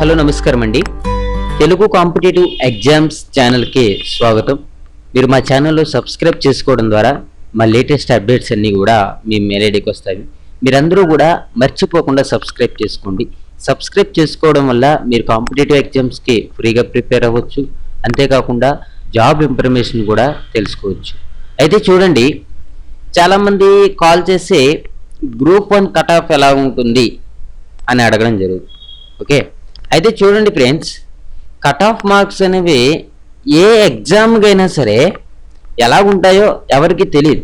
Hello నమస్కారం అండి. Telugu competitive exams ఛానల్కి స్వాగతం. మీరు మా ఛానల్లో సబ్స్క్రైబ్ చేసుకోవడం ద్వారా మా లేటెస్ట్ అప్డేట్స్ అన్నీ కూడా మీ మెయిల్ ఐడికి వస్తాయి. మీరందరూ కూడా మర్చిపోకుండా సబ్స్క్రైబ్ చేసుకోండి. సబ్స్క్రైబ్ చేసుకోవడం వల్ల మీరు కాంపిటేటివ్ ఎగ్జామ్స్కి ఫ్రీగా ప్రిపేర్ అవ్వచ్చు. అంతేకాకుండా జాబ్ ఇన్ఫర్మేషన్ కూడా తెలుసుకోవచ్చు. అయితే చూడండి, చాలామంది కాల్ చేసి గ్రూప్ 1 కట్ ఆఫ్ ఎలా ఉంటుంది అని అడగడం జరుగుతుంది. ఓకే, అయితే చూడండి ఫ్రెండ్స్, కట్ ఆఫ్ మార్క్స్ అనేవి ఏ ఎగ్జామ్కి అయినా సరే ఎలా ఉంటాయో ఎవరికి తెలియదు.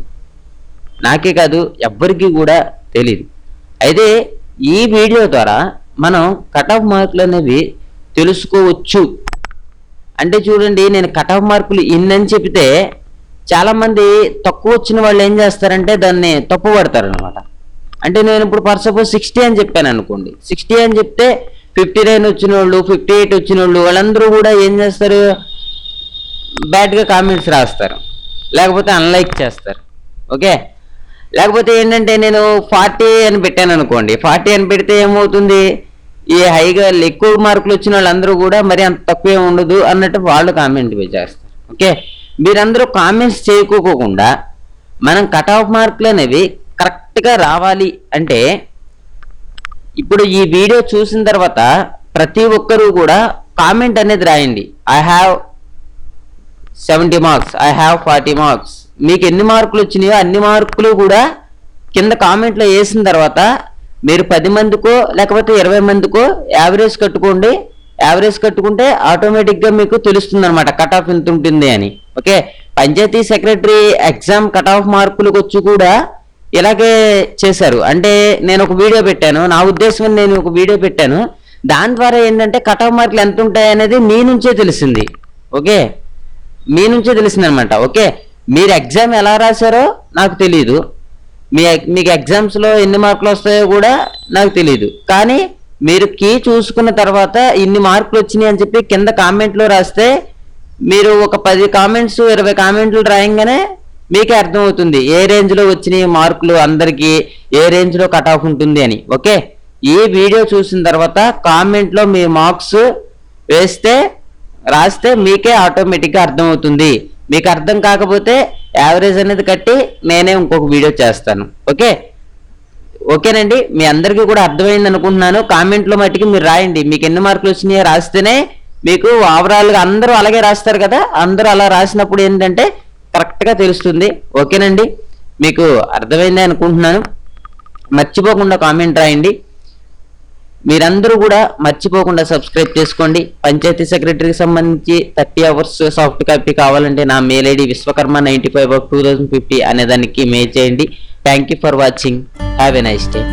నాకే కాదు, ఎవ్వరికి కూడా తెలియదు. అయితే ఈ వీడియో ద్వారా మనం కట్ ఆఫ్ మార్కులు అనేవి తెలుసుకోవచ్చు. అంటే చూడండి, నేను కట్ ఆఫ్ మార్కులు ఇన్నని చెప్తే చాలామంది తక్కువ వచ్చిన వాళ్ళు ఏం చేస్తారంటే దాన్ని తప్పు పడతారు అనమాట. అంటే నేను ఇప్పుడు ఫర్ సపోజ్ 60 అని చెప్పాను అనుకోండి. 60 అని చెప్తే 59 వచ్చిన వాళ్ళు, 58 వచ్చిన వాళ్ళు వాళ్ళందరూ కూడా ఏం చేస్తారు, బ్యాడ్గా కామెంట్స్ రాస్తారు, లేకపోతే అన్లైక్ చేస్తారు. ఓకే, లేకపోతే ఏంటంటే నేను 40 అని పెట్టాను అనుకోండి. 40 అని పెడితే ఏమవుతుంది, ఈ హైగా ఎక్కువ మార్కులు వచ్చిన వాళ్ళందరూ కూడా మరి అంత తక్కువ ఉండదు అన్నట్టు వాళ్ళు కామెంట్ చేస్తారు. ఓకే, మీరందరూ కామెంట్స్ చేయకోకుండా మనం కట్ ఆఫ్ మార్కులు అనేవి కరెక్ట్గా రావాలి అంటే ఇప్పుడు ఈ వీడియో చూసిన తర్వాత ప్రతి ఒక్కరూ కూడా కామెంట్ అనేది రాయండి. I have 70 marks, I have 40 marks. మీకు ఎన్ని మార్కులు వచ్చినాయో అన్ని మార్కులు కూడా కింద కామెంట్లో వేసిన తర్వాత మీరు 10 మందికో లేకపోతే 20 మందికో యావరేజ్ కట్టుకోండి. యావరేజ్ కట్టుకుంటే ఆటోమేటిక్గా మీకు తెలుస్తుంది అనమాట కట్ ఆఫ్ ఎంత ఉంటుంది అని. Okay, panchayati secretary exam cut off మార్కులకు వచ్చి కూడా ఇలాగే చేశారు. అంటే నేను ఒక వీడియో పెట్టాను, నా ఉద్దేశం నేను ఒక వీడియో పెట్టాను, దాని ద్వారా ఏంటంటే కట్ ఆఫ్ మార్కులు ఎంత ఉంటాయి అనేది మీ నుంచే తెలిసింది. ఓకే, మీ నుంచే తెలిసింది అనమాట. ఓకే, మీరు ఎగ్జామ్ ఎలా రాశారో నాకు తెలియదు, మీకు ఎగ్జామ్స్లో ఎన్ని మార్కులు వస్తాయో కూడా నాకు తెలియదు. కానీ మీరు కీ చూసుకున్న తర్వాత ఇన్ని మార్కులు వచ్చినాయి అని చెప్పి కింద కామెంట్లో రాస్తే మీరు ఒక 10 కామెంట్స్ 20 కామెంట్లు రాయంగానే మీకే అర్థమవుతుంది ఏ రేంజ్లో వచ్చినాయి మార్కులు, అందరికీ ఏ రేంజ్లో కట్ ఆఫ్ ఉంటుంది అని. ఓకే, ఈ వీడియో చూసిన తర్వాత కామెంట్లో మీ మార్క్స్ రాస్తే మీకే ఆటోమేటిక్గా అర్థమవుతుంది. మీకు అర్థం కాకపోతే యావరేజ్ అనేది కట్టి నేనే ఇంకొక వీడియో చేస్తాను. ఓకే, ఓకేనండి, మీ అందరికీ కూడా అర్థమైంది అనుకుంటున్నాను. కామెంట్లో మట్టికి మీరు రాయండి మీకు ఎన్ని మార్కులు వచ్చినాయో రాస్తేనే మీకు ఓవరాల్గా అందరూ అలాగే రాస్తారు కదా, అందరూ అలా రాసినప్పుడు ఏంటంటే కరెక్ట్గా తెలుస్తుంది. ఓకేనండి, మీకు అర్థమైంది అనుకుంటున్నాను. మర్చిపోకుండా కామెంట్ రాయండి. మీరందరూ కూడా మర్చిపోకుండా సబ్స్క్రైబ్ చేసుకోండి. పంచాయతీ సెక్రటరీకి సంబంధించి 30 అవర్స్ సాఫ్ట్ కాపీ కావాలంటే నా మెయిల్ ఐడి విశ్వకర్మ95@2050 అనే దానికి మెయిల్ చేయండి. Thank you for watching. Have a nice day.